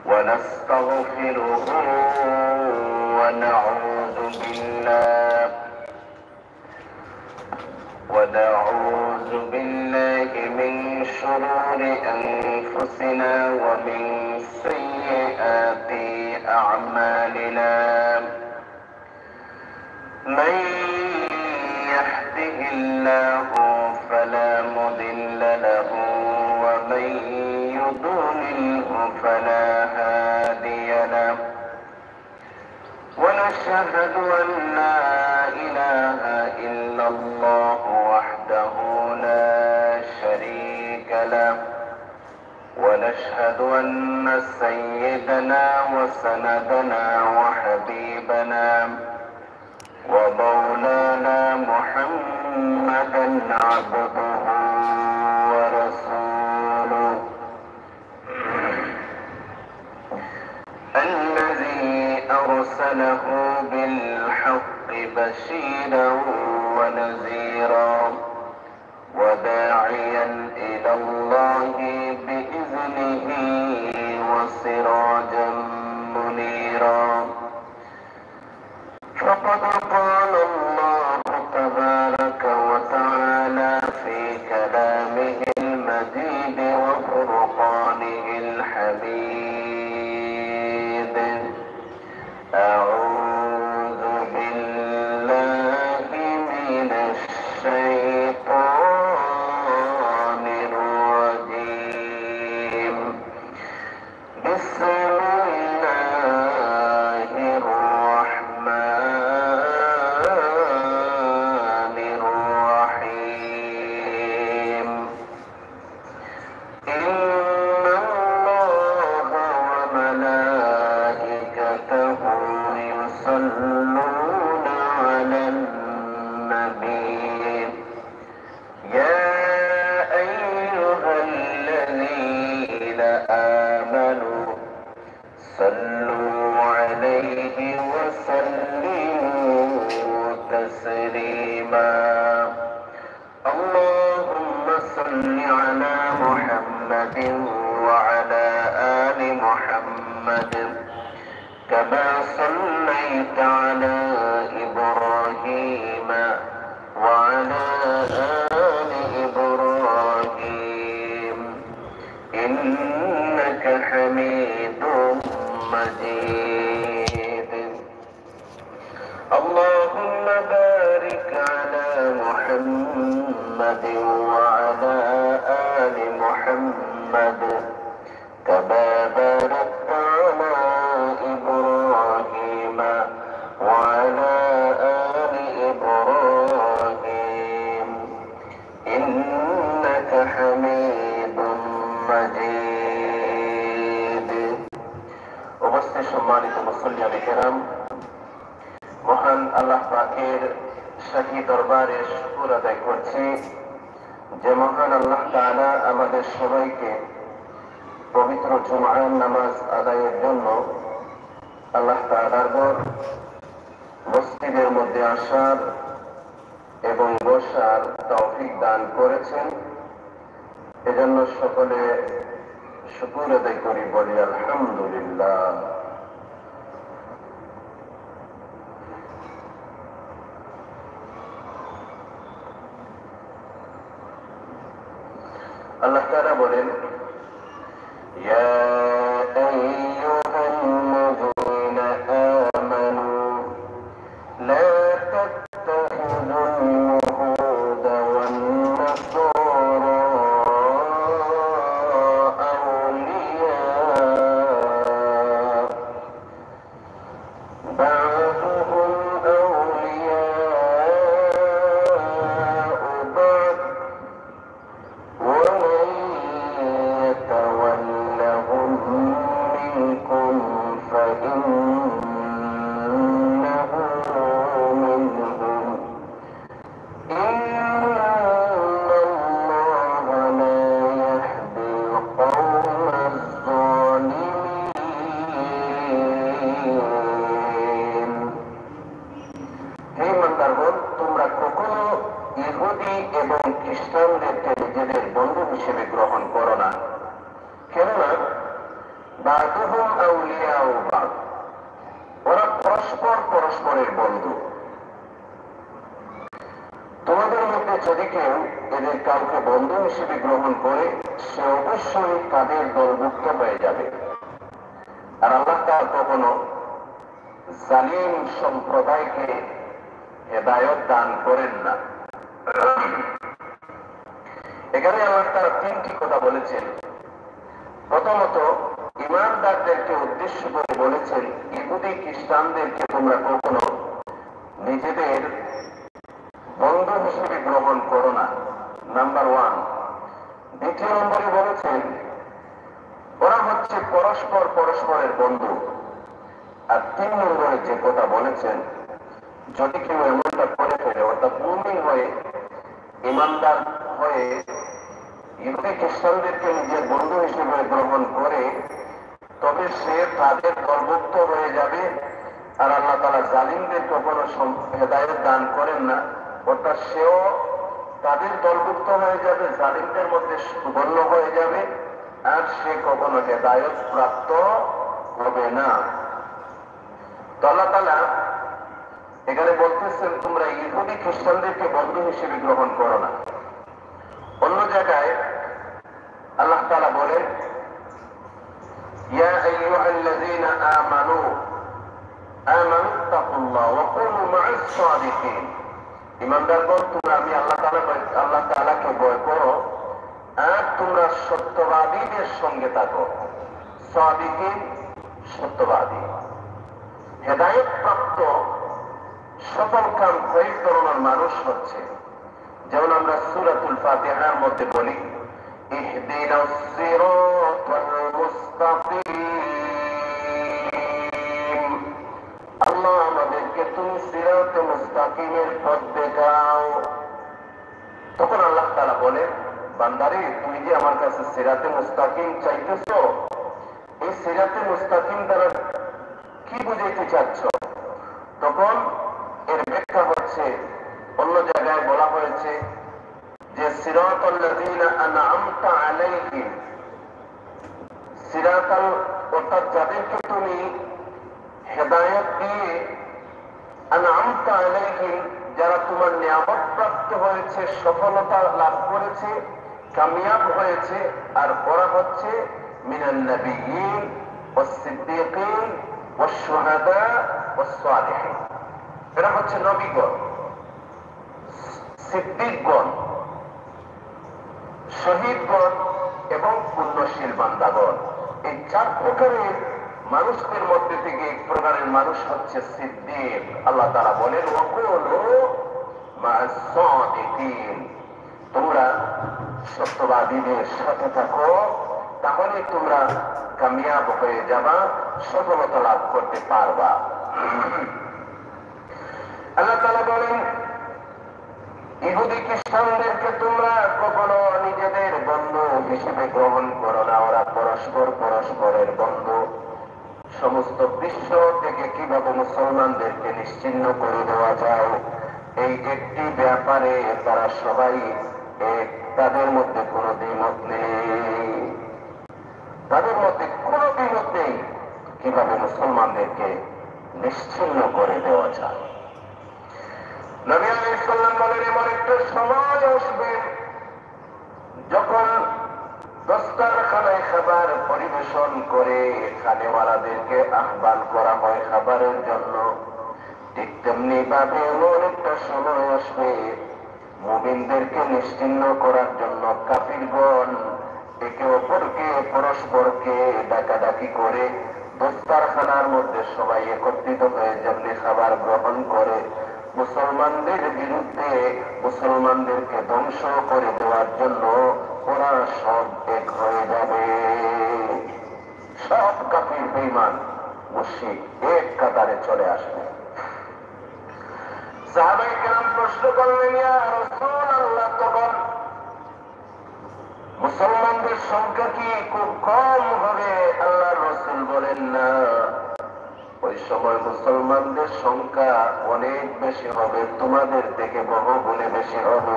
ونستغفره ونعوذ بالله من شرور أنفسنا ومن سيئات أعمالنا. من يهده الله فلا مضل له ومن يضلله فلا هادي له. ونشهد أن لا إله إلا الله وحده لا شريك له. ونشهد أن سيدنا وسندنا وحبيبنا ومولانا محمدا عبده ورسوله الذي أرسله بالحق بشيرا ونذيرا وداعيا إلى الله بإذنه وسراجا منيرا. فقد قال الله تبارك وتعالى في كلامه المجيد وفرقانه الحميد: أعوذ بالله من الشيطان الرجيم. بسم الله الرحمن الرحيم. إن الله وملائكته يصلون على النبي يا أيها الذين آمنوا صلوا عليه وسلموا تسليما. اللهم صل على محمد وعلى آل محمد كما صليت على إبراهيم وعلى آل إبراهيم إنك حميد مجيد. اللهم بارك على محمد وعلى آل محمد كما باركت على إبراهيم وعلى آل إبراهيم إنك حميد مجيد. উপস্থিত সম্মানিত মুসল্লিয়ানে কেরাম, মহান আল্লাহ পাকের শাহী দরবারে শুকর আদায় করছি যে মহান আল্লাহ তাআলা আমাদের সবাইকে পবিত্র জুমার নামাজ আদায়ের জন্য আল্লাহ তাআলার মসজিদের মধ্যে আসার এবং বসার তৌফিক দান করেছেন। এজন্য সকলে শুকর আদায় করি, বলি আলহামদুলিল্লাহ। আল্লাহ তাআলা বলেন, ইয়া আইয়ুহাল্লাযীনা আমানু লা তাত্তাখিযুল ইয়াহুদা ওয়ান নাসারা আউলিয়া বাদুহুম আউলিয়াউ বাদ, ওরা পরস্পর পরস্পরের বন্ধু। তোমাদের মধ্যে যদি কেউ এদের কাউকে বন্ধু হিসেবে গ্রহণ করে, সে অবশ্যই তাদের দলভুক্ত হয়ে যাবে। আর আল্লাহ তাআলা কখনো জালিম সম্প্রদায়কে হেদায়েত দান করেন না। এখানে আল্লাহ তাআলা তিনটি কথা বলেছেন। প্রথমত, ঈমানদারদেরকে উদ্দেশ্য করে বলেছেন, ইহুদি খ্রিস্টানদেরকে তোমরা কখনো নিজেদের বন্ধু হিসেবে গ্রহণ করো না, নাম্বার ওয়ান। দ্বিতীয় নম্বরে বলেছেন, ওরা হচ্ছে পরস্পর পরস্পরের বন্ধু। আর তিন নম্বরে যে কথা বলেছেন, যদি কেউ এমনটা করে ফেলে, অর্থাৎ মুমিন হয়ে, ঈমানদার হয়ে ইহুদি খ্রিস্টানদেরকে নিজের বন্ধু হিসেবে গ্রহণ করে, তবে সে তাদের দলভুক্ত হয়ে যাবে। আর আল্লাহ তাআলা জালিমদের কখনো হেদায়েত দান করেন না, অর্থাৎ সেও তাদের দলভুক্ত হয়ে যাবে, জালিমদের মধ্যে গণ্য হয়ে যাবে, আর সে কখনো হেদায়েত প্রাপ্ত হবে না। তো আল্লাহ তাআলা এখানে বলতেছেন, তোমরা ইহুদি খ্রিস্টানদেরকে বন্ধু হিসেবে গ্রহণ করো না। অন্য জায়গায় আল্লাহ তাআলা বলেন, ইয়া আইয়ুহাল্লাযীনা আমানু আমানুত্তাকুল্লাহ ওয়া কুনু মা'আস সাদিকিন। ঈমানদারগণ, তোমরা আমি আল্লাহ তাআলাকে ভয় করো, আর তোমরা সত্যবাদীদের সঙ্গে থাকো। সাদিকিন, সত্যবাদী। হেদায়েত প্রাপ্ত সফল কাম কয়েক ধরনের মানুষ হচ্ছে, যেমন আমরা সূরাতুল ফাতিহার মধ্যে বলি, ইহদিনাস সিরাতাল মুস্তাকিম। আল্লাহ আমাদেরকে তুমি সিরাতে মুস্তাকিমের পথ দেখাও। তখন আল্লাহ তাআলা বলে, বান্দারে, তুমি যে আমার কাছে সিরাতে মুস্তাকিম চাইতেছো, এই সিরাতে মুস্তাকিম দ্বারা কি বুঝাইতে চাচ্ছ? তখন এর ব্যাখ্যা হচ্ছে, অন্য জায়গায় বলা হয়েছে যে সিরাতাল্লাযীনা আন'আমতা আলাইহিম, সিরাতাল অর্থাৎ যাদেরকে তুমি হেদায়েত দিয়ে, আন'আমতা আলাইহিম যারা তোমার নিয়ামত প্রাপ্ত হয়েছে, সফলতা লাভ করেছে, কামিয়াব হয়েছে, আর ওরা হচ্ছে মিনান নাবিয়্যিন ওয়াস সিদ্দীকিন ওয়াস শুহাদা ওয়াস সালিহিন। এরা হচ্ছে নবীগণ, সিদ্দিকগণ, শহীদগণ এবং পুণ্যশীল বান্দাগণ। এই চার প্রকারের মানুষদের মধ্যে থেকে এক প্রকারের মানুষ হচ্ছে সিদ্দিক। আল্লাহ তাআলা বলেন, ওয়া কুনু মা'আস সাদিকিন, তোমরা সত্যবাদীদের সাথে থাকো, তাহলে তোমরা কামিয়াব হয়ে যাবা, সফলতা লাভ করতে পারবা। আল্লাহ তাআলা বলেন, ইহুদি খ্রিস্টানদেরকে তোমরা কখনো নিজেদের বন্ধু হিসেবে গ্রহণ করো না, ওরা পরস্পর পরস্পরের বন্ধু। সমস্ত বিশ্ব থেকে কিভাবে মুসলমানদেরকে নিশ্চিহ্ন করে দেওয়া যায়, এই একটি ব্যাপারে তারা সবাই এক, তাদের মধ্যে কোনো দ্বিমত নেই, তাদের মধ্যে কোনো দ্বিমত নেই কিভাবে মুসলমানদেরকে নিশ্চিহ্ন করে দেওয়া যায়। নবী আলাইহিস সালাম বলেন, এমন একটা সময় আসবে যখন দস্তরখানায় খাবার পরিবেশন করে খানেওয়ালাদেরকে আহ্বান করা হয় খাবারের জন্য, ঠিক তেমনি ভাবে এমন একটা সময় আসবে মুমিনদেরকে নিশ্চিহ্ন করার জন্য কাফিরগণ একে অপরকে পরস্পরকে ডাকাডাকি করে দস্তরখানার মধ্যে সবাই একত্রিত হয়ে যেমনি খাবার গ্রহণ করে, মুসলমানদের বিরুদ্ধে মুসলমানদেরকে ধ্বংস করে দেওয়ার জন্য ওরা সব এক হয়ে যাবে। সব কাফির বেঈমান মুশরিক এক কাতারে চলে আসবে। সাহাবায়ে কেরাম প্রশ্ন করলেন, ইয়া রাসূলুল্লাহ, তখন মুসলমানদের সংখ্যা কি খুব কম হবে? আল্লাহর রাসূল বলেন, না, ওই সময় মুসলমানদের সংখ্যা অনেক বেশি হবে, তোমাদের থেকে বহুগুণে বেশি হবে।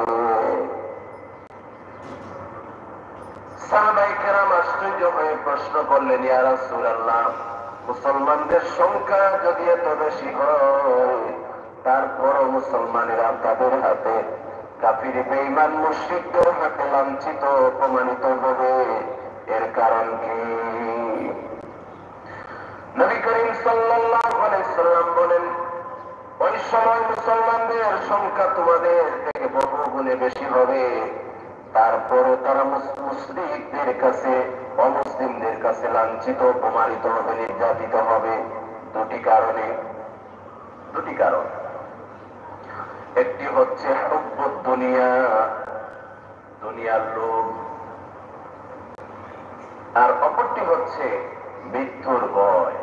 সাহাবায়ে কেরাম আশ্চর্য হয়ে প্রশ্ন করলেন, ইয়া রাসূলুল্লাহ, মুসলমানদের সংখ্যা যদি এত বেশি হয়, তারপরও মুসলমানেরা তাদের হাতে, কাফির বেঈমান মুশরিকদের হাতে লাঞ্ছিত অপমানিত হবে, এর কারণ কি? নবী করিম সাল্লাল্লাহু আলাইহি সাল্লাম বলেন, ওই সময় মুসলমানদের সংখ্যা তোমাদের থেকে বহু গুণে বেশি হবে, তারপরে তারা মুশরিকদের কাছে, অমুসলিমদের কাছে লাঞ্ছিত অপমানিত হবে, নির্যাতিত হবে। দুটি কারণ। একটি হচ্ছে হুব্বুদ দুনিয়া, দুনিয়ার লোভ, আর অপরটি হচ্ছে মৃত্যুর ভয়।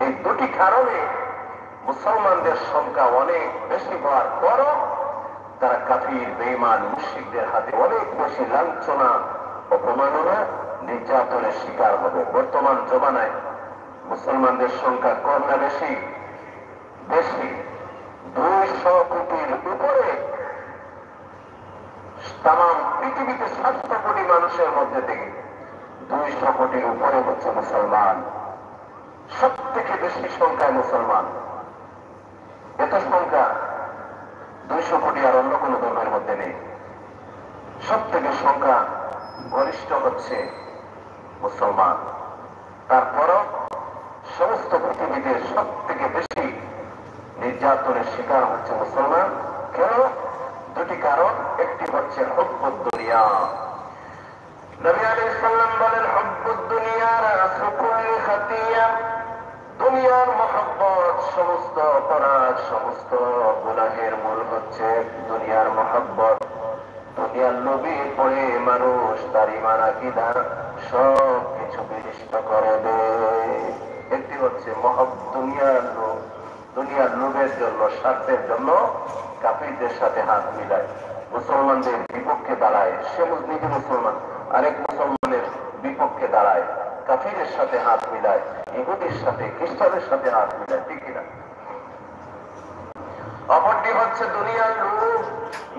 এই দুটি কারণে মুসলমানদের সংখ্যা অনেক বেশি হওয়ার পরও তারা কাফির বেঈমান মুশরিকদের হাতে অনেক বেশি লাঞ্ছনা, অপমাননা, নির্যাতনের শিকার হবে। বর্তমান জমানায় মুসলমানদের সংখ্যা কম না বেশি? 200 কোটির উপরে। তাম পৃথিবীতে 700 কোটি মানুষের মধ্যে থেকে 200 কোটির উপরে হচ্ছে মুসলমান। সব থেকে বেশি সংখ্যায় মুসলমান। এত সংখ্যা 200 কোটি আর অন্য কোন ধর্মের মধ্যে নেই। সব থেকে সংখ্যা গরিষ্ঠ হচ্ছে মুসলমান। তারপরও সমস্ত পৃথিবীতে সব থেকে বেশি নির্যাতনের শিকার হচ্ছে মুসলমান। কেন? দুটি কারণ। একটি হচ্ছে হুব্বুদ দুনিয়া। নবী আলাইহিস সালাম বলেন, হুব্বুদ দুনিয়া রাসু কুল্লি খাতিয়া, দুনিয়ার মহব্বত সমস্ত অপরাধ, সমস্ত গুনাহের মূল হচ্ছে দুনিয়ার মহব্বত। দুনিয়ার লোভে পড়ে মানুষ তার ঈমান আকীদা সব কিছু বিনষ্ট করে দেয়। একটি হচ্ছে দুনিয়ার লোভ। দুনিয়ার লোভের জন্য, স্বার্থের জন্য কাফিরদের সাথে হাত মিলায়, মুসলমানদের বিপক্ষে দাঁড়ায়। সে নিজে মুসলমান, আরেক মুসলমানের বিপক্ষে দাঁড়ায়, কাফিরের সাথে হাত মিলায়, ইহুদির সাথে, খ্রিস্টানের সাথে হাত মিলায়। ঠিক কিনা? অপরটি হচ্ছে দুনিয়ার লোভ,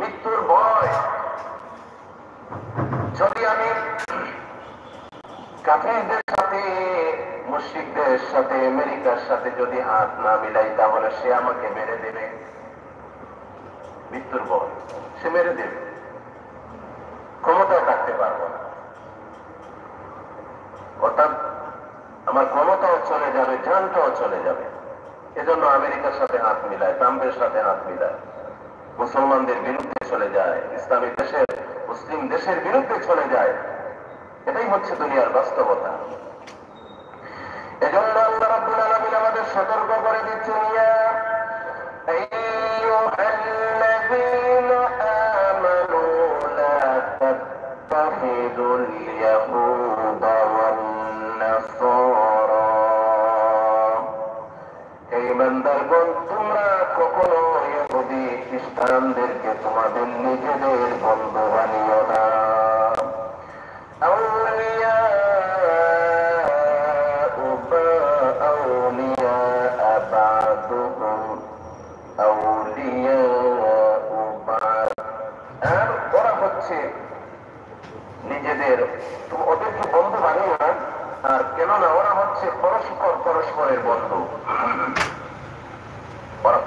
মৃত্যুর ভয়। যদি আমি কাফিরদের সাথে, মুশরিকদের সাথে, আমেরিকার সাথে যদি হাত না মিলাই, তাহলে সে আমাকে মেরে দেবে। মৃত্যুর ভয়, সে মেরে দেবে, ক্ষমতায় থাকতে পারবো না। অর্থাৎ আমার ক্ষমতাও চলে যাবে, জানটাও চলে যাবে। এজন্য আমেরিকার সাথে হাত মিলায়, ট্রাম্পের সাথে হাত মিলায়, মুসলমানদের বিরুদ্ধে চলে যায়, ইসলামী দেশের, মুসলিম দেশের বিরুদ্ধে চলে যায়। এটাই হচ্ছে দুনিয়ার বাস্তবতা। এজন্য আল্লাহ রাব্বুল আলামিন আমাদের সতর্ক করে দিচ্ছেন, ইয়া আইয়ুহাল্লাযীনা আমানু লা তাত্তাখিযুল ইয়াহুদা ওয়ান নাসারা। হে ঈমানদারগণ, তোমরা কখনো ইহুদি খ্রিস্টানদেরকে তোমাদের নিজেদের বন্ধু বানিও না। নিজেদের, ওদেরকে বন্ধু বানিও না। আর কেননা ওরা হচ্ছে পরস্পরের বন্ধু। ওরা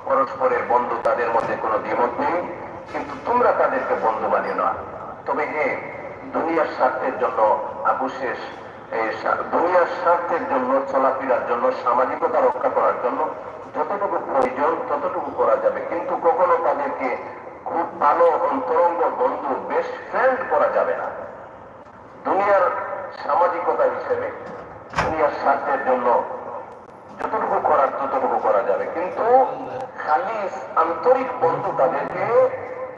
পরস্পরের বন্ধু, তাদের মধ্যে কোনো দ্বিমত নেই, কিন্তু তোমরা তাদেরকে বন্ধু বানিও না। তবে হ্যাঁ, দুনিয়ার স্বার্থের জন্য আবুশেষ, দুনিয়ার স্বার্থের জন্য, চলাফেরার জন্য, সামাজিকতা রক্ষা করার জন্য যতটুকু প্রয়োজন ততটুকু করা যাবে, কিন্তু কখনো তাদেরকে খুব ভালো অন্তরঙ্গ বন্ধু, বেস্ট ফ্রেন্ড করা যাবে না। দুনিয়ার সামাজিকতা হিসেবে, দুনিয়ার স্বার্থের জন্য যতটুকু করার ততটুকু করা যাবে, কিন্তু খালি আন্তরিক বন্ধু তাদেরকে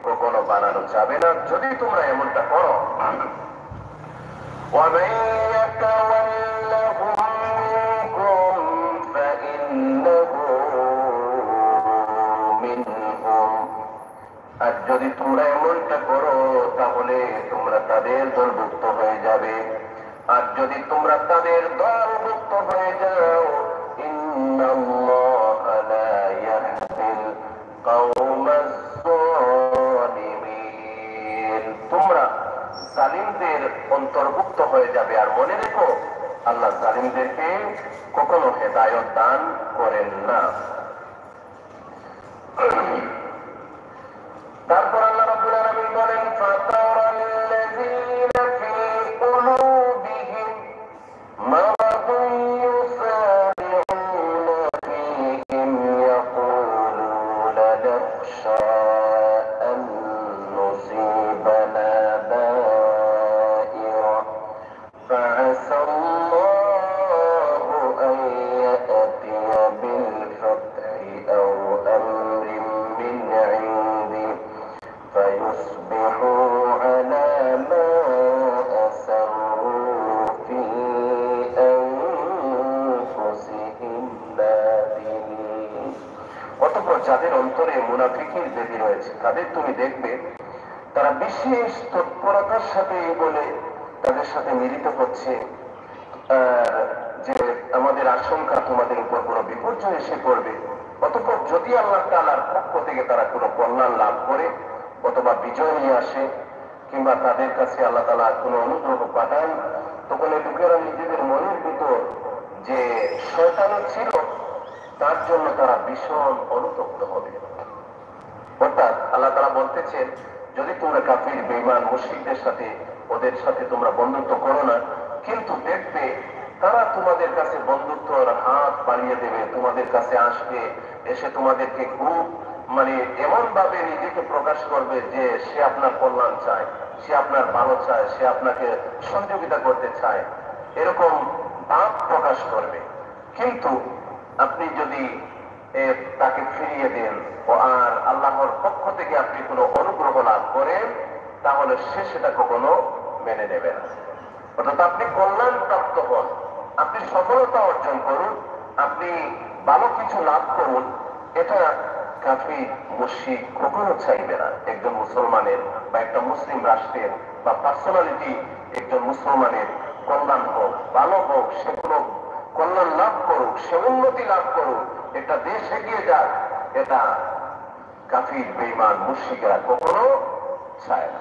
কখনো বানানো যাবে না। যদি তোমরা এমনটা করো, ومن يتولهم منكم فإنه منهم। আর যদি তোমরা এমনটা করো, তাহলে তোমরা তাদের দলভুক্ত হয়ে যাবে। আর যদি তোমরা তাদের দলভুক্ত হয়ে যাও, ইন্নাল্লাহা লা ইয়াহদিল কওমাজ যালিমিন। তোমরা জালিমদের অন্তর্ভুক্ত হয়ে যাবে। আর মনে রেখো, আল্লাহ জালিমদেরকে কখনো হেদায়েত দান করেন না। তারপর আল্লাহ রাব্বুল আলামিন বলেন, ফাতারাল্লাযীনা ফী কুলুবিহিম মারাদুন ইউসারি'উনা ফীহিম ইয়াকুলুনা নাখশা আন নুসীবানা দাইরা ফা'আসা আল্লাহু আন ইয়া'তিয়া বিল ফাতহি আও আমরিন মিন 'ইনদিহি فيصبحوا على ما أسروا في أنفسهم نادمين। অতঃপর যাদের অন্তরে মুনাফিকের বেদি রয়েছে তাদের তুমি দেখবে তারা বিশেষ তৎপরতার সাথে বলে তাদের সাথে মিলিত হচ্ছে যে আমাদের আশঙ্কা তোমাদের উপর কোনো বিপর্যয় এসে পড়বে। অতঃপর যদি আল্লাহ তাআলার পক্ষ থেকে তারা কোনো কল্যাণ লাভ করে অথবা বিজয় নিয়ে আসে কিংবা তাদের কাছে আল্লাহ তাআলা কোনো অনুগ্রহ পাঠান, তখন এই লোকেরা নিজেদের মনের ভিতর যে শয়তানি ছিল তার জন্য তারা ভীষণ অনুতপ্ত হবে। অর্থাৎ আল্লাহ তাআলা বলতেছেন, যদি তোমরা কাফির বেঈমান মুশরিকদের সাথে ওদের সাথে তোমরা বন্ধুত্ব করো না, কিন্তু দেখবে তারা তোমাদের কাছে বন্ধুত্বর হাত বাড়িয়ে দেবে, তোমাদের কাছে আসবে, এসে তোমাদেরকে খুব এমন ভাবে নিজেকে প্রকাশ করবে যে সে আপনার কল্যাণ চায়, সে আপনার ভালো চায়, সে আপনাকে সহযোগিতা করতে চায়, এরকম ভাব প্রকাশ করবে। কিন্তু আপনি যদি তাকে ফিরিয়ে দেন ও আর আল্লাহর পক্ষ থেকে আপনি কোনো অনুগ্রহ লাভ করেন, তাহলে সে সেটা কখনো মেনে নেবে না। অর্থাৎ আপনি কল্যাণ প্রাপ্ত হন, আপনি সফলতা অর্জন করুন, আপনি ভালো কিছু লাভ করুন, এটা কাফির মুশরিক কখনো চাইবে না। একজন মুসলমানের বা একটা মুসলিম রাষ্ট্রের বা পার্সোনালিটি একজন মুসলমানের কল্যাণ হোক, ভালো হোক, সেগুলো কল্যাণ লাভ করুক, সে উন্নতি লাভ করুক, একটা দেশ এগিয়ে যাক, এটা কাফির বেঈমান মুশরিকরা কখনো চায় না।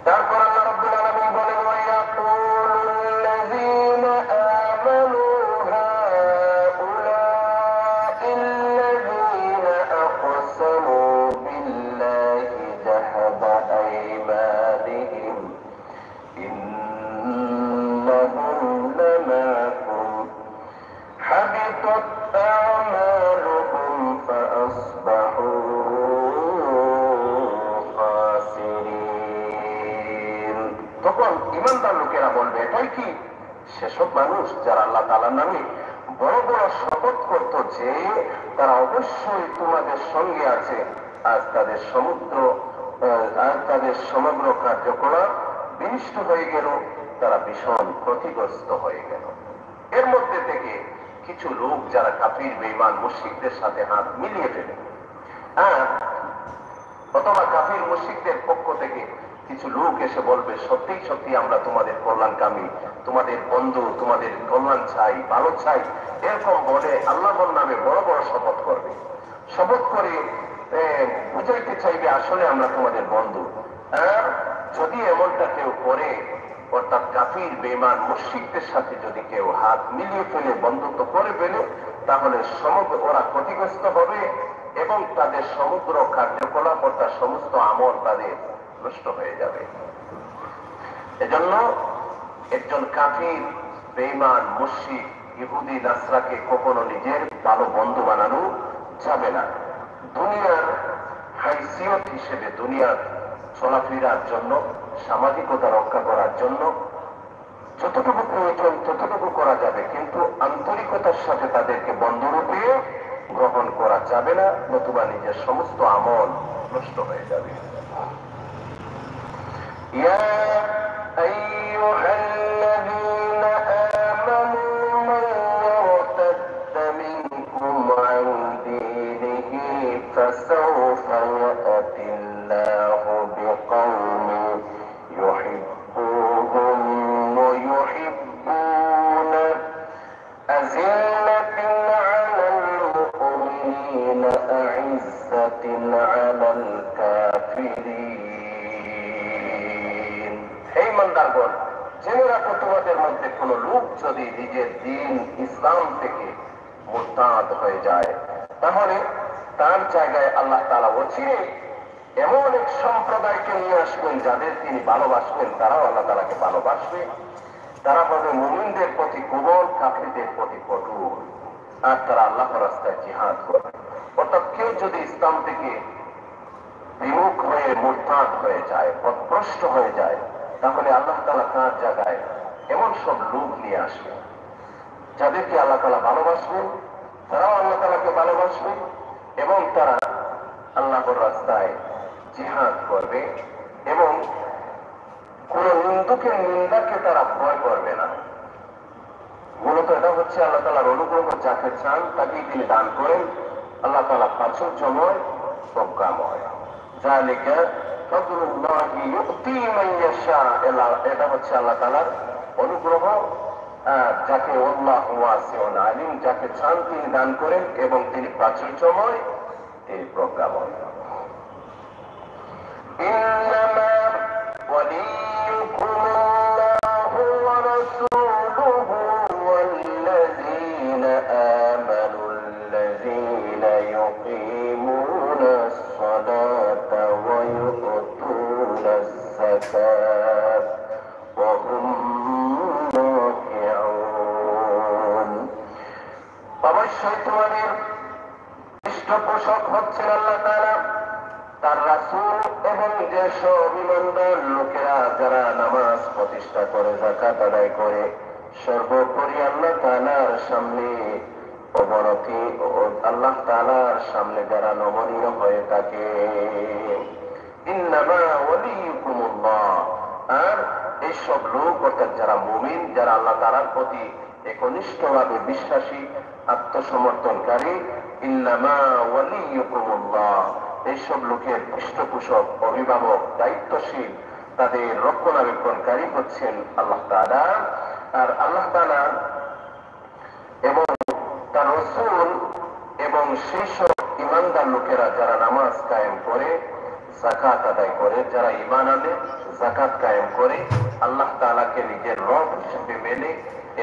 তারপর আল্লাহ রাব্বুল আলামিন বলেন, ওয়ায়াকুলুল্লাযীনা আমানু হাউলাইল্লাযীনা আকসামু বিল্লাহি জাহাদা আইমানিহিম ইন্নাহুম লামাকুম হাবিতাত আ'মালুহুম ফাআসবাহু খাসিরিন। তখন ঈমানদার লোকেরা বলবে, এটাই কি সেসব মানুষ যারা আল্লাহ তাআলার নামে বড় বড় শপথ করত যে তারা অবশ্যই তোমাদের সঙ্গে আছে, আজ তাদের সমগ্র কার্যকলাপ বিনষ্ট হয়ে গেল, তারা ভীষণ ক্ষতিগ্রস্ত হয়ে গেল। এর মধ্যে থেকে কিছু লোক যারা কাফির বেঈমান মুশরিকদের সাথে হাত মিলিয়ে ফেলে, অথবা কাফির মুশরিকদের পক্ষ থেকে কিছু লোক এসে বলবে, সত্যি সত্যি আমরা তোমাদের কল্যাণকামী, তোমাদের বন্ধু, তোমাদের কল্যাণ চাই, ভালো চাই, এরকম বলে আল্লাহর নামে বড় বড় শপথ করবে। শপথ করে বুঝাইতে চাইবে আসলে আমরা তোমাদের বন্ধু। যদি এমনটা কেউ করে, অর্থাৎ কাফির বেঈমান মুশরিকদের সাথে যদি কেউ হাত মিলিয়ে ফেলে, বন্ধুত্ব করে ফেলে, তাহলে সমগ্র ওরা ক্ষতিগ্রস্ত হবে এবং তাদের সমগ্র কার্যকলাপ অর্থাৎ সমস্ত আমল তাদের নষ্ট হয়ে যাবে। এজন্য একজন কাফির বেঈমান মুশরিক ইহুদি নাসরাকে কখনো নিজের ভালো বন্ধু বানানো যাবে না। দুনিয়ার হাইসিয়ত হিসেবে, দুনিয়ার চলাফেরার জন্য, সামাজিকতা রক্ষা করার জন্য যতটুকু প্রয়োজন ততটুকু করা যাবে, কিন্তু আন্তরিকতার সাথে তাদেরকে বন্ধুরূপে গ্রহণ করা যাবে না, নতুবা নিজের সমস্ত আমল নষ্ট হয়ে যাবে। ইয়া আইয়ুহাল্লাযীনা আমানু মান ইয়ারতাদ্দা মিনকুম আন দীনিহি ফাসাওফা ইয়াতিল্লাহু বিকওমিন يحبهم ويحبونه أذلة على المؤمنين أعزة على الكافرين ইমানদারগণ, জেনে রাখো তোমাদের মধ্যে কোন লোক যদি নিজের দিন ইসলাম থেকে মুরতাদ হয়ে যায়, তাহলে তার জায়গায় আল্লাহ তাআলা অচিরে এমন এক সম্প্রদায়কে নিয়ে আসবেন যাদের তিনি ভালোবাসবেন, তারাও আল্লাহ তাআলাকে ভালোবাসবে। তারা হবে মুমিনদের প্রতি কোমল, কাফিরদের প্রতি কঠোর, আর তারা আল্লাহর রাস্তায় জিহাদ করবে। অর্থাৎ কেউ যদি ইসলাম থেকে বিমুখ হয়ে মুরতাদ হয়ে যায়, পথভ্রষ্ট হয়ে যায়, তাহলে আল্লাহ তাআলা তার জায়গায় এমন সব লোক নিয়ে আসবে যাদেরকে আল্লাহ তাআলা ভালোবাসবেন, তারাও আল্লাহ তাআলাকে ভালোবাসবে এবং তারা আল্লাহর রাস্তায় জিহাদ করবে এবং কোন নিন্দুকের নিন্দাকে তারা ভয় করবে না। মূলত এটা হচ্ছে আল্লাহ তাআলার অনুগ্রহ, যাকে চান তাকেই তিনি দান করেন। আল্লাহ তাআলা প্রাচুর্যময়, প্রজ্ঞাময়। যালিকা ফাদলুল্লাহি ইউতি মান ইয়াশা, এটা হচ্ছে আল্লাহ তাআলার অনুগ্রহ, যাকে আল্লাহু ওয়াসিউন আলিম, যাকে চান তিনি দান করেন এবং তিনি প্রাচুর্যময়, তিনি প্রজ্ঞাময়। ইন্নামা ওয়ালিয়ুকুমুল্লাহু ওয়া রাসূলুহু ওয়াল্লাযীনা আমানুল্লাযীনা ইউকিমুনাস সালাতা ওয়া ইউতুনাস যাকাত ওয়া হুম রাকিউন। অবশ্যই তোমাদের পৃষ্ঠপোষক হচ্ছেন আল্লাহ তাআলা, তার রাসূল এবং যেসব ঈমানদার লোকেরা যারা নামাজ প্রতিষ্ঠা করে, যাকাত আদায় করে, সর্বোপরি আল্লাহ তাআলার সামনে অবনতি ও আল্লাহ তাআলার সামনে যারা নমনীয় হয়ে থাকে। ইন্নামা ওয়ালিয়ুকুমুল্লাহ, আর এইসব লোক অর্থাৎ যারা মুমিন, যারা আল্লাহ তাআলার প্রতি একনিষ্ঠভাবে বিশ্বাসী, আত্মসমর্পণকারী, ইন্নামা ওয়ালিয়ুকুমুল্লাহ, এইসব লোকের পৃষ্ঠপোষক, অভিভাবক, দায়িত্বশীল, তাদের রক্ষণাবেক্ষণকারী হচ্ছেন আল্লাহ তাআলা। আর আল্লাহ তাআলা এবং তার রাসূল এবং সেই সব ঈমানদার লোকেরা যারা নামাজ কায়েম করে, যাকাত আদায় করে, যারা ঈমান আনে, যাকাত কায়েম করে, আল্লাহ তাআলাকে নিজের রব হিসেবে মেনে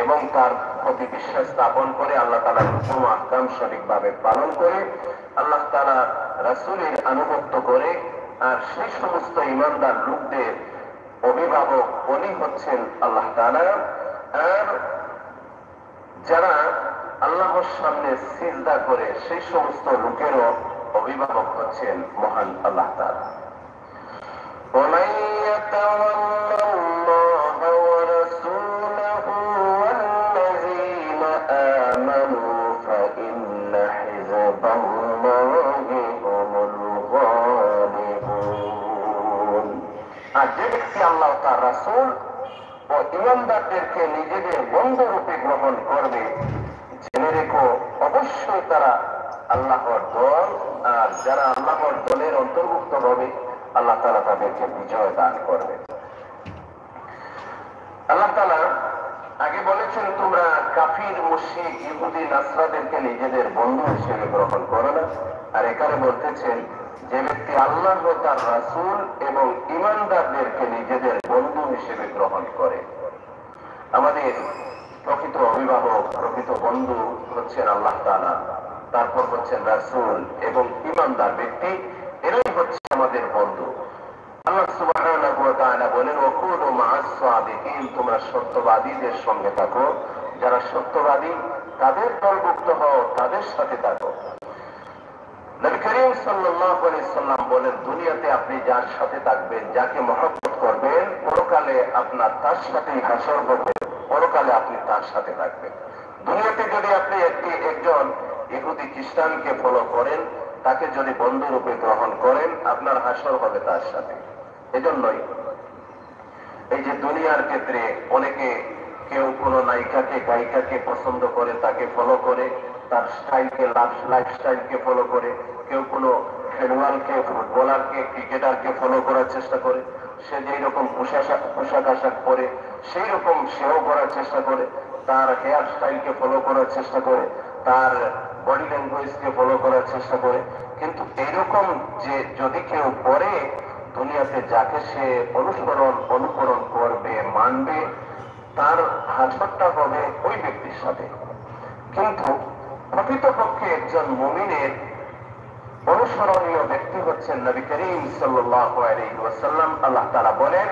এবং তার প্রতি বিশ্বাস স্থাপন করে, আল্লাহ তাআলার হুকুম আহকাম সঠিকভাবে পালন করে, আল্লাহ তাআলা রাসূলের আনুগত্য করে, আর সেই সমস্ত ঈমানদার লোকদের অভিভাবক উনি হচ্ছেন আল্লাহ তাআলা। আর যারা আল্লাহর সামনে সিজদা করে, সেই সমস্ত লোকেরও অভিভাবক হচ্ছেন মহান আল্লাহ তাআলা। ومن يتولى الله ورسوله والذين آمنوا فإن حزب الله هم الغالبون। আর যে ব্যক্তি আল্লাহ তার রাসূল ও ঈমানদারদেরকে নিজেদের বন্ধুরূপে গ্রহণ করবে, জেনে রেখো অবশ্যই তারা আল্লাহর দল, আর যারা আল্লাহর দলের অন্তর্ভুক্ত হবে আল্লাহ তাআলা তাদেরকে বিজয় দান করবে। আল্লাহ তাআলা আগে বলেছেন তোমরা কাফির, মুশরিক, ইহুদি, নাসরাদেরকে নিজেদের বন্ধু হিসেবে গ্রহণ করো না। আর এখানে বলতেছেন যে ব্যক্তি আল্লাহ ও তার রাসূল এবং ঈমানদারদেরকে নিজেদের বন্ধু হিসেবে গ্রহণ করে। আমাদের প্রকৃত অভিভাবক, প্রকৃত বন্ধু হচ্ছেন আল্লাহ তাআলা, তারপর হচ্ছেন রাসূল এবং ঈমানদার ব্যক্তি, এরাই হচ্ছে আমাদের বন্ধু। আল্লাহ সুবহানাহু ওয়া তাআলা বলেন ওয়াকুনু মা'আস সাদিকিন, তোমরা সত্যবাদীদের সঙ্গে থাকো, যারা সত্যবাদী তাদের দলভুক্ত হও, তাদের সাথে থাকো। নবী করিম সাল্লাল্লাহু আলাইহি সাল্লাম বলেন দুনিয়াতে আপনি যার সাথে থাকবেন, যাকে মহব্বত করবেন, পরকালে আপনার তার সাথেই হাসর হবে, পরকালে আপনি তার সাথে থাকবেন। দুনিয়াতে যদি আপনি একজন ইহুদি খ্রিস্টানকে ফলো করেন, তাকে যদি বন্ধুরূপে গ্রহণ করেন, আপনার হাসর হবে তার সাথে। এজন্যই এই যে দুনিয়ার ক্ষেত্রে অনেকে, কেউ কোনো নায়িকাকে, গায়িকাকে পছন্দ করে, তাকে ফলো করে, তার স্টাইলকে, লাইফস্টাইলকে ফলো করে, কেউ কোনো খেলোয়াড়কে, ফুটবলারকে, ক্রিকেটারকে ফলো করার চেষ্টা করে, সে যেই রকম পোশাক আশাক পরে সেই রকম সেও করার চেষ্টা করে, তার হেয়ার স্টাইলকে ফলো করার চেষ্টা করে, তার বডি ল্যাঙ্গুয়েজকে ফলো করার চেষ্টা করে। কিন্তু এইরকম যে যদি কেউ করে, দুনিয়াতে যাকে সে অনুকরণ করবে, মানবে, তার হাসরটা হবে ওই ব্যক্তির সাথে। কিন্তু প্রকৃতপক্ষে একজন মুমিনের অনুসরণীয় ব্যক্তি হচ্ছেন নবী করিম সাল্লাল্লাহু আলাইহি ওয়াসাল্লাম। আল্লাহ তাআলা বলেন,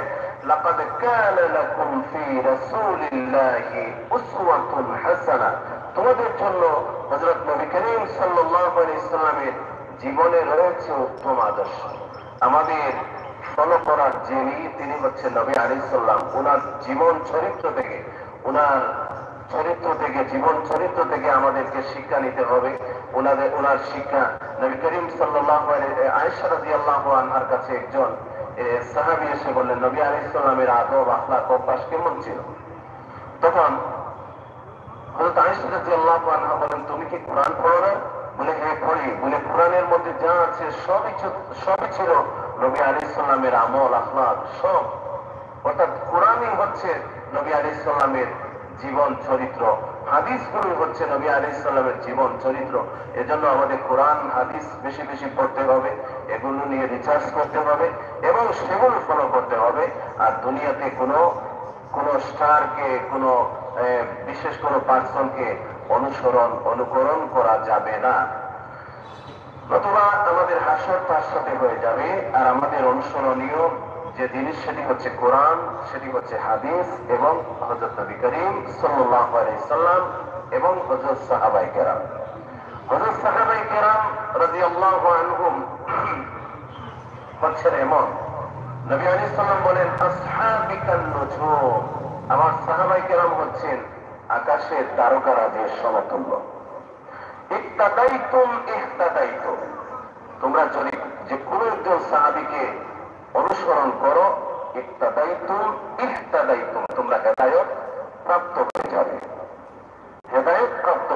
লাকাদ কানা লাকুম ফি রাসূলিল্লাহি উসওয়াতুন হাসানাহ, তোমাদের জন্য হযরত নবী করিম সাল্লাল্লাহু আলাইহি ওয়াসাল্লামের জীবনে রয়েছে উত্তম আদর্শ। আমাদের ফলো করার যিনি, তিনি হচ্ছেন নবী আলাইহিস সালাম। ওনার জীবন চরিত্র থেকে আমাদেরকে শিক্ষা নিতে হবে। ওনার শিক্ষা নবী করিম সাল্লাল্লাহু আলাইহি, আয়েশা রাদিয়াল্লাহু আনহার কাছে একজন সাহাবী এসে বললেন, নবী আলাইহিস সালামের আদব, আখলাক, অভ্যাস কেমন ছিল? তখন হযরত আয়েশা রাদিয়াল্লাহু আনহা বলেন, তুমি কি কোরআন পড়ো না? বলে, হ্যাঁ পড়ি। বলে, কোরআনের মধ্যে যা আছে সবই ছিল নবী আলাইহিস সালামের আমল, আখলাক সব। অর্থাৎ কোরআনই হচ্ছে নবী আলাইহিস সালামের জীবন চরিত্র, হাদিসগুলো হচ্ছে নবী আলাইহিস সালামের জীবন চরিত্র। এজন্য আমাদের কোরআন হাদিস বেশি বেশি পড়তে হবে, এগুলো নিয়ে রিসার্চ করতে হবে এবং সেগুলো ফলো করতে হবে। আর দুনিয়াতে কোনো স্টারকে, কোনো বিশেষ কোনো পার্সনকে অনুকরণ করা যাবে না, নতুবা আমাদের হাসর তার সাথে হয়ে যাবে। আর আমাদের অনুসরণীয় যে জিনিস, সেটি হচ্ছে কোরআন, সেটি হচ্ছে হাদিস এবং হযরত নবী করিম সাল্লাল্লাহু আলাইহি সাল্লাম এবং হযরত সাহাবায়ে কেরাম। হযরত সাহাবায়ে কেরাম রাদিয়াল্লাহু আনহুম হচ্ছেন এমন, নবী আলাইহিস সালাম বলেন, আসহাবিকান নুজুম, আমার সাহাবায়ে কেরাম হচ্ছেন আকাশের তারকারাজির সমতুল্য। ইক্তাদাইতুম ইহতাদাইতুম, তোমরা যদি যে কোনো একজন সাহাবীকে অনুসরণ করো, ইক্তাদাইতুম ইহতাদাইতুম, তোমরা হেদায়েত প্রাপ্ত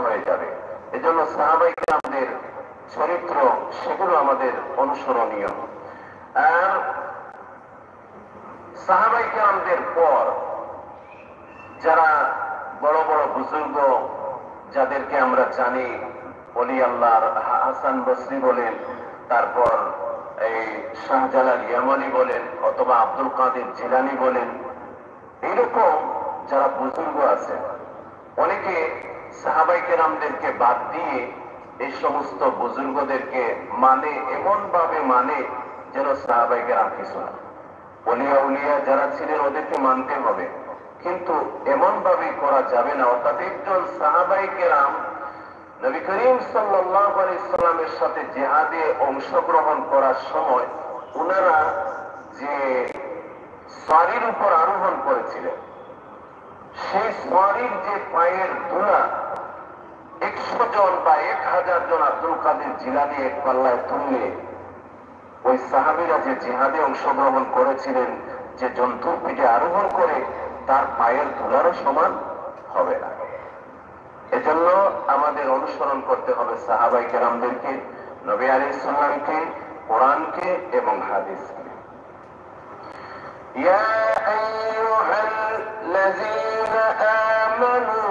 হয়ে যাবে। এজন্য সাহাবায়ে কেরামদের চরিত্র, সেগুলো আমাদের অনুসরণীয়। আর সাহাবায়ে কেরামদের পর যারা বড় বড় বুজুর্গ, যাদেরকে আমরা জানি, ওলি আল্লাহর হাসান বসরি বলেন, তারপর এই শাহজালাল ইয়ামানি বলেন, অথবা আব্দুল কাদের জিলানী বলেন, এইরকম যারা বুজুর্গ আছে, অনেকে সাহাবায়ে কেরামদেরকে বাদ দিয়ে এই সমস্ত বুজুর্গদেরকে এমন ভাবে যেন সাহাবায়ে কেরাম কিছু না। উলিয়া যারা ছিলেন ওদেরকে মানতে হবে, কিন্তু এমন ভাবে করা যাবে না। অর্থাৎ একজন সাহাবায়ে কেরাম নবী করিম সাল্লাল্লাহু আলাইহি সাল্লামের সাথে জিহাদে অংশগ্রহণ করার সময় ওনারা যে সওয়ারির উপর আরোহণ করেছিলেন, সেই সওয়ারির যে পায়ের ধুলা 100 জন বা 1000 জন আব্দুল কাদের জিলানী এক পাল্লায় তুললে, ওই সাহাবীরা যে জিহাদে অংশগ্রহণ করেছিলেন, যে জন্তুর পিঠে আরোহণ করে, তার পায়ের ধুলারও সমান হবে না। এজন্য আমাদের অনুসরণ করতে হবে সাহাবায়ে কেরামদেরকে, নবী আলাইহিস সালামকে, কোরআনকে এবং হাদিসকে। ইয়া আইয়ুহাল্লাযীনা আমানু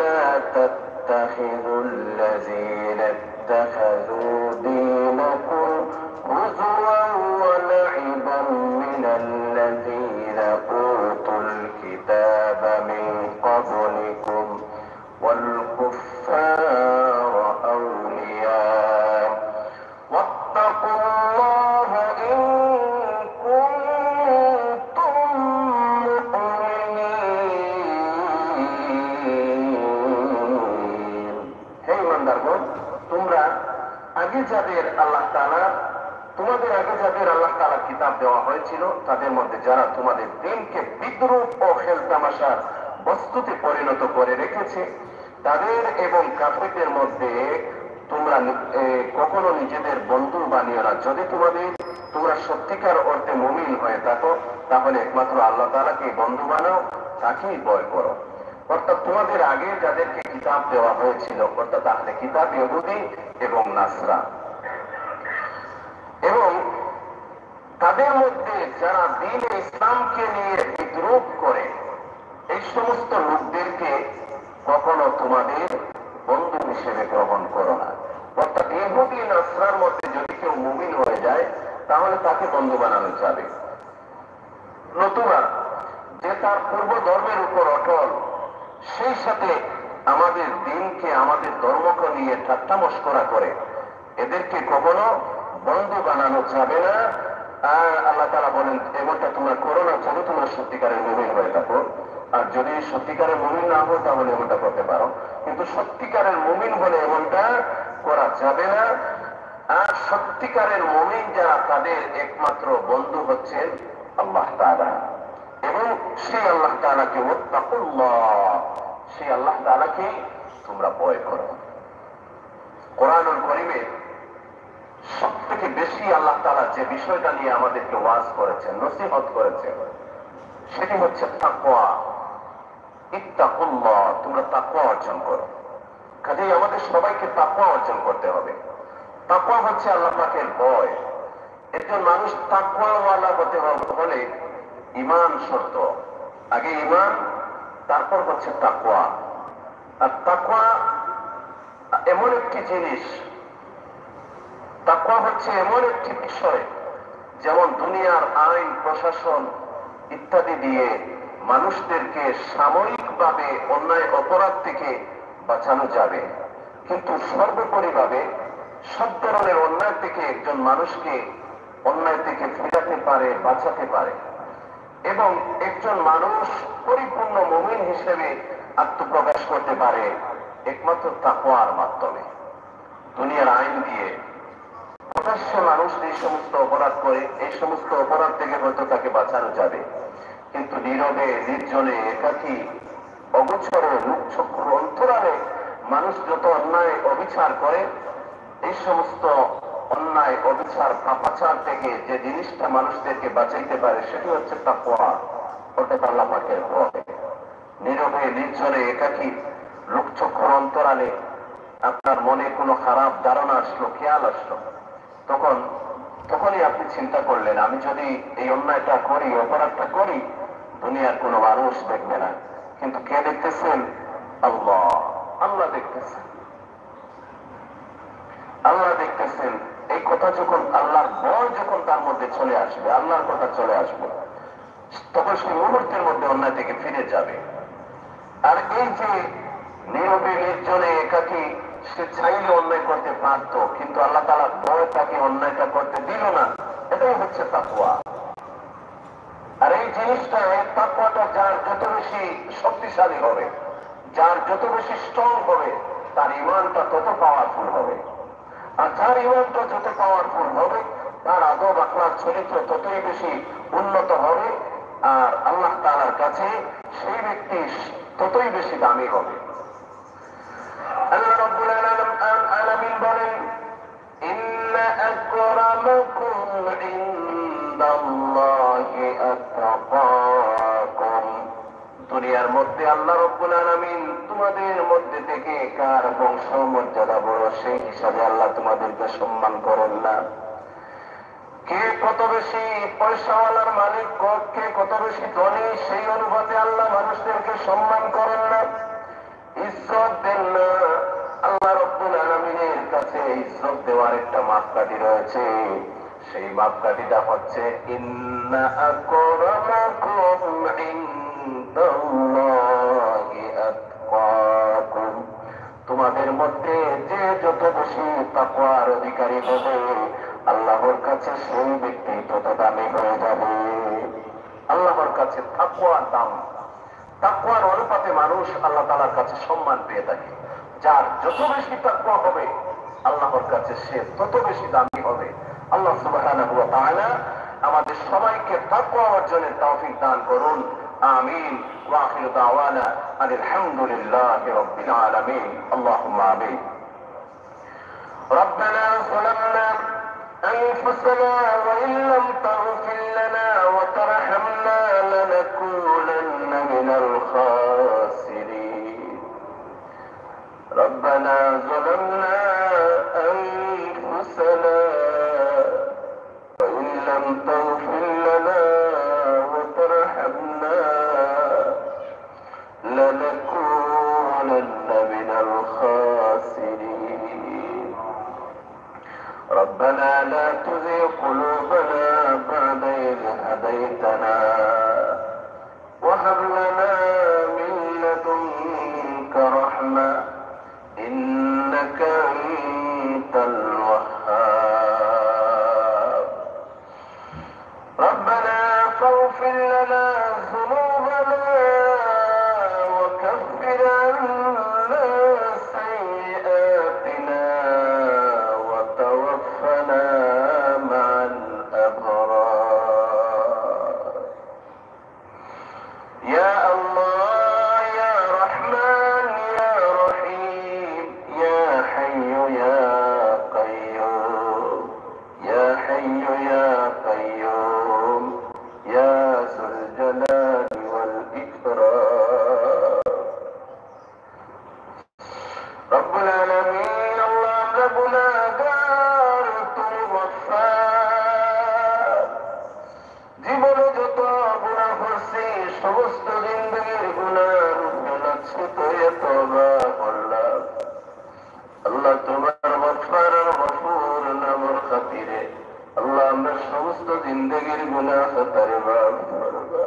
লা তাত্তাখিযুল্লাযীনা ইত্তাখাযু দীনাকুম হুজুওয়ান ওয়া লা'iবান মিনাল্লাযীনা উতুল কিতাবা মিন ক্বাবলিকুম والكفار أولياء واتقوا الله إن كنتم مؤمنين। হে ইমানদারগণ, তোমরা আগে যাদের আল্লাহ তাআলা কিতাব দেওয়া হয়েছিল, তাদের মধ্যে যারা তোমাদের দিনকে বিদ্রূপ ও খেলতামাশার বস্তুতে পরিণত করে রেখেছে, তাদের এবং কাফেরদের মধ্যে তোমরা কখনো নিজেদের বন্ধু বানিও না। যদি তোমরা সত্যিকার অর্থে মুমিন হয়ে থাকো, তাহলে একমাত্র আল্লাহ তাআলাকে বন্ধু বানাও, তাকেই ভয় করো। অর্থাৎ তোমাদের আগে যাদেরকে কিতাব দেওয়া হয়েছিল, অর্থাৎ আহলে কিতাব ইহুদি এবং নাসরা, এবং তাদের মধ্যে যারা দ্বীন ইসলামকে নিয়ে বিদ্রোহ করে, এই সমস্ত লোকদেরকে কখনো তোমাদের বন্ধু হিসেবে গ্রহণ করো না। অর্থাৎ ইহুদি নাসরার মধ্যে যদি কেউ মুমিন হয়ে যায়, তাহলে তাকে বন্ধু বানানো যাবে। নতুবা যে তার পূর্ব ধর্মের উপর অটল, সেই সাথে আমাদের দিনকে আমাদের ধর্মকে নিয়ে ঠাট্টা মস্করা করে, এদেরকে কখনো বন্ধু বানানো যাবে না। আর আল্লাহ তাআলা বলেন, এমনটা তোমরা করো না যদি তোমরা সত্যিকারের মুমিন হয়ে থাকো। আর যদি সত্যিকারের মুমিন না হো তাহলে এমনটা করতে পারো, কিন্তু সত্যিকারের মুমিন হলে এমনটা করা যাবে না। আর সত্যিকারের মুমিন যারা, তাদের একমাত্র বন্ধু হচ্ছেন আল্লাহ তাআলা, এবং সেই আল্লাহ তাআলাকে ওয়াত্তাকুল্লাহ, সেই আল্লাহ তাআলাকে তোমরা ভয় করো। কোরআনুল কারীমে সব থেকে বেশি আল্লাহ তাআলা যে বিষয়টা নিয়ে আমাদেরকে ওয়াজ করেছেন, নসিহত করেছেন, সেটি হচ্ছে তাকওয়া। ইত্তাকুল্লাহ, তোমরা তাকওয়া অর্জন করো। কাজেই আমাদের সবাইকে তাকওয়া অর্জন করতে হবে। তাকওয়া হচ্ছে আল্লাহ পাকের ভয়। একজন মানুষ তাকওয়াওয়ালা হতে হলে ঈমান শর্ত। আগে ঈমান, তারপর হচ্ছে তাকওয়া। আর তাকওয়া এমন একটি জিনিস, তাকওয়া হচ্ছে এমন একটি বিষয়, যেমন দুনিয়ার আইন প্রশাসন ইত্যাদি দিয়ে মানুষদেরকে সাময়িকভাবে অন্যায় অপরাধ থেকে বাঁচানো যাবে, কিন্তু সর্বোপরিভাবে সব ধরনের অন্যায় থেকে একজন মানুষকে অন্যায় থেকে ফিরাতে পারে, বাঁচাতে পারে। এবং একজন মানুষ পরিপূর্ণ মুমিন হিসেবে আত্মপ্রকাশ করতে পারে একমাত্র তাকওয়ার মাধ্যমে। দুনিয়ার আইন দিয়ে প্রকাশ্যে মানুষ এই সমস্ত অপরাধ করে, এই সমস্ত অপরাধ থেকে হয়তো তাকে বাঁচানো যাবে, কিন্তু নীরবে, নির্জনে, একাকী, অগোচরে, মুখচক্ষু অন্তরালে মানুষ যত অন্যায় অবিচার করে, এই সমস্ত অন্যায় অবিচার পাপাচার থেকে যে জিনিসটা মানুষদেরকে বাঁচাইতে পারে সেটি হচ্ছে তাকওয়া, অর্থাৎ আল্লাহ পাকের ভয়। নীরবে, নির্জনে, একাকী, লোকচক্ষুর অন্তরালে আপনার মনে কোনো খারাপ ধারণা আসলো, খেয়াল আসলো, তখনই আপনি চিন্তা করলেন, আমি যদি এই অন্যায়টা করি, অপরাধটা করি, দুনিয়ার কোনো মানুষ দেখবে না, কিন্তু কে দেখতেছেন? আল্লাহ। আল্লাহ দেখতেছেন, আল্লাহ দেখতেছেন। এই কথা যখন, আল্লাহর ভয় যখন তার মধ্যে চলে আসবে, আল্লাহর কথা চলে আসবে, তখন সেই মুহূর্তের মধ্যে অন্যায় থেকে ফিরে যাবে। আর এই যে নীরবে, নির্জনে, একাকী, সে চাইলে অন্যায় করতে পারত, কিন্তু আল্লাহ তাআলার ভয় তাকে অন্যায়টা করতে দিল না, এটাই হচ্ছে তাকওয়া। আর এই জিনিসটা, এই তাকওয়াটা যার যত বেশি শক্তিশালী হবে, যার যত বেশি স্ট্রং হবে, তার ঈমানটা তত পাওয়ারফুল হবে। আর যার ঈমানটা যত পাওয়ারফুল হবে, তার আদব, আখলাক, চরিত্র ততই বেশি উন্নত হবে, আর আল্লাহ তাআলার কাছে সেই ব্যক্তি ততই বেশি দামি হবে। আল্লাহ রাব্বুল আলামিন বলেন, ইন্না আকরামাকুম ইনদাল্লাহি আতকাকুম। দুনিয়ার মধ্যে আল্লাহ রাব্বুল আলামিন তোমাদের মধ্যে থেকে কার বংশ মর্যাদা বড় সেই হিসাবে আল্লাহ তোমাদেরকে সম্মান করেন না। কে কত বেশি পয়সাওয়ালার মালিক, কে কত বেশি ধনী, সেই অনুপাতে আল্লাহ মানুষদেরকে সম্মান করেন না, ইজ্জত দেন না। আল্লাহ রাব্বুল আলামিনের কাছে ইজ্জত দেওয়ার একটা মাপকাঠি রয়েছে, সেই মাপকাঠিটা হচ্ছে ইন্না আকরামাকুম ইনদাল্লাহি আতকাকুম। তোমাদের মধ্যে যে যত বেশি তাকওয়ার অধিকারী হবে, আল্লাহর কাছে সেই ব্যক্তি তত দামি হয়ে যাবে। আল্লাহর কাছে তাকওয়ার দাম, তাকওয়ার অনুপাতে মানুষ আল্লাহ তাআলার কাছে সম্মান পেয়ে থাকে। যার যত বেশি তাকওয়া হবে, আল্লাহর কাছে সে তত বেশি দামি হবে। আল্লাহ সুবহানাহু ওয়া তাআলা আমাদের সবাইকে তাকওয়া অর্জনের তৌফিক দান করুন। আমিন। ওয়া আখিরু দাওয়ানা আলহামদুলিল্লাহি রাব্বিল আলামিন। আল্লাহুম্মা আমিন। ربنا ظلمنا أنفسنا وإن لم تغفر لنا وترحمنا لنكونن من الخاسرين. ربنا ظلمنا أنفسنا وإن لم تغفر لنا وترحمنا لنكونن من الخاسرين. ربنا لا تزغ قلوبنا واغفر لنا ذنوبنا وكفر عنا سيئاتنا وتوفنا مع الأبرار يا الله يا رحمن يا رحيم يا حي يا قيوم يا حي يا قيوم يا ذو الجلال والإكرام رب العالمين الله ربنا دار غفار জীবনে যত গুনাহ করছি সমস্ত জিন্দেগির গুনাহ তওবা করলাম আল্লাহ তোমার গফফার গফুর নামের খাতিরে আল্লাহ আমরা সমস্ত জিন্দেগির গুনাহ তারে মাফ করবা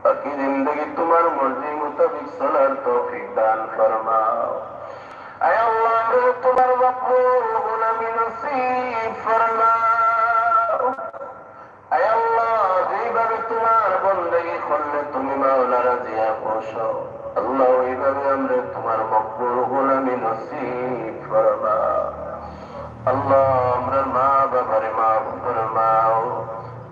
বাকি জিন্দেগি তোমার মর্জি মোতাবেক চলার তৌফিক দান ফরমাও আয় আল্লাহ আমরা তোমার গফুর গোলামি নসিব ফরমাও আয় আল্লাহ যেইভাবে তোমার বন্দেগি করলে তুমি মাওলা রাজিয়া বসো আল্লাহ ওইভাবে আমরা তোমার মকবুল গোলামি নসিব ফরমাও আল্লাহ আমরা মা বাবারে মাফ ফরমাও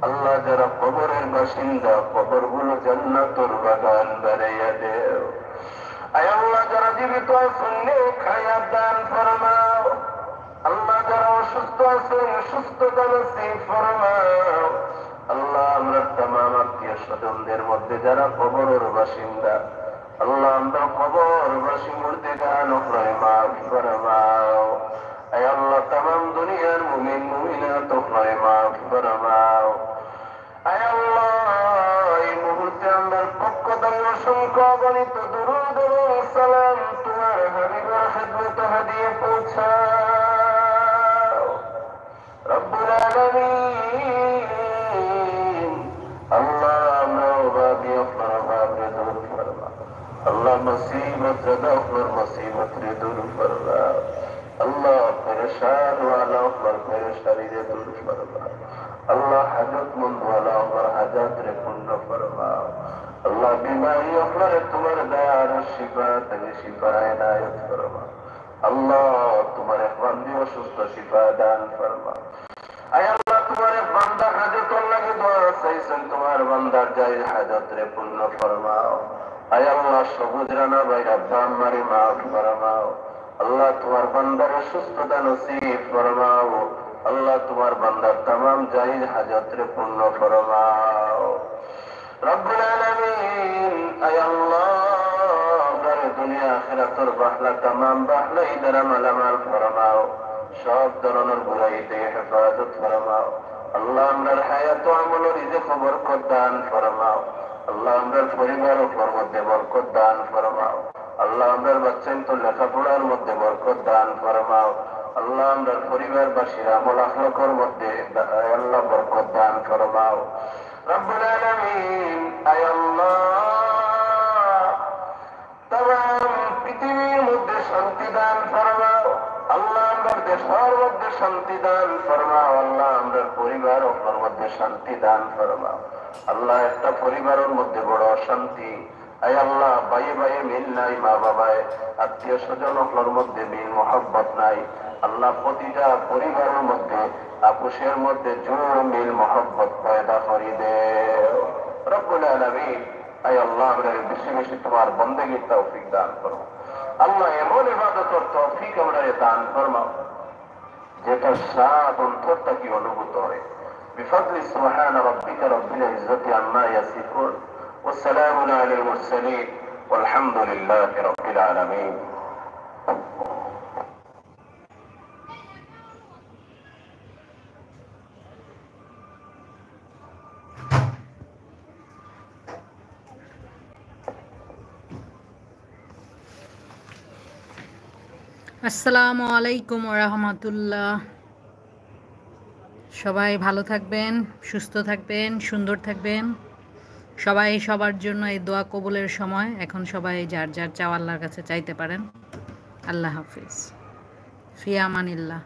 আল্লাহ যারা কবরের বাসিন্দা কবরগুলো জান্নাতুর বাগান বানাইয়া দেও আয় আল্লাহ যারা জীবিত আছেন নেক হায়াত দান ফরমাও আল্লাহ যারা অসুস্থ আছেন সুস্থতা নসিব ফরমাও আল্লাহ আমরা তামাম আত্মীয় স্বজনদের মধ্যে যারা কবরের বাসিন্দা আল্লাহ আমরা কবরবাসী মধ্যে গান মাফ ফরমাও আয় আল্লাহ তামাম দুনিয়ার মুমিন মুমিনাত মাফ ফরমাও আয় আল্লাহ এই মুহূর্তে আমরা পক্ষ থেকে অসংখ্য অগণিত দুরূদ ও সালাম তোমার হাবিবের খিদমতে হাদিয়ে পৌঁছাও রব্বুল আলামিন আল্লাহ আমরা বাবি ফরমাবে দূর ফরমা আল্লাহ মুসিবত ज़दा और मुसीबत रे दूर फरमा अल्लाह परेशान वाला पर परेशानी रे दूर फरमा अल्लाह हाजतमंद वाला पर हाजत रे पूर्ण फरमा अल्लाह बीमारी पर तुम्हारे दया और शिफा तने शिफा इनायत फरमा अल्लाह तुम्हारे बंदे को सुस्त शिफा दान फरमा आय अल्लाह तुम्हारे बंदा हाजत लगे दुआ सही सन तुम्हारे बंदा जायज हाजत रे पूर्ण फरमाओ आय अल्लाह सबुज राना भाई रब्बा हमारे माफ फरमाओ अल्लाह तुम्हार बंदर सुस्तता नसीब फरमाओ अल्लाह तुम्हार बंदर तमाम जायज हाजत रे पूर्ण फरमाओ रब्बुल आलामीन आय अल्लाह सारे दुनिया आखिरतर बहला तमाम बहला इधर मालामाल फरमाओ सब धरনের বুরাইতে হেফাজত ফরমাও আল্লাহ আমরার হায়াত ও আমল রিজিক বরকত দান ফরমাও আল্লাহ আমরার পরিবার ও মধ্যে বরকত দান ফরমাও আল্লাহ আমরার বাচ্চাদের লেখাপড়ার মধ্যে বরকত দান ফরমাও আল্লাহ আমরার পরিবারবাসীর আমল আখলাকের মধ্যে আল্লাহ বরকত দান ফরমাও রব্বুল আলামিন আয় আল্লাহ तमाम পৃথিবীর মধ্যে শান্তি দান ফরমাও আল্লাহ আমরার দেশের মধ্যে শান্তি দান ফরমাও আল্লাহ আমরার পরিবার ও মধ্যে শান্তি দান ফরমাও আল্লাহ একটা পরিবারের মধ্যে বড় অশান্তি আয় আল্লাহ ভাই ভাই মিল নাই মা বাবায় আত্মীয় স্বজনের মধ্যে মিল মোহাব্বত নাই আল্লাহ প্রতিটা পরিবারের মধ্যে আপুসের মধ্যে জোর মিল মোহাব্বত পয়দা করে দেও রব্বুল আলামিন আয় আল্লাহ আমরা বেশি বেশি তোমার বন্দেগীর তৌফিক দান করো আল্লাহ এমন ইবাদতের তৌফিক আমরা দান ফরমাও যেটা স্বাদ অন্তর থেকে অনুভূত হয় بفضل سبحان ربك رب العزة عما يصفون والسلام على المرسلين والحمد لله رب العالمين আসসালামু আলাইকুম ওয়া রাহমাতুল্লাহ। সবাই ভালো থাকবেন, সুস্থ থাকবেন, সুন্দর থাকবেন। সবাই সবার জন্য এই দোয়া কবুলের সময়। এখন সবাই যার যার চাওয়া আল্লাহর কাছে চাইতে পারেন। আল্লাহ হাফিজ, ফি আমানিল্লাহ।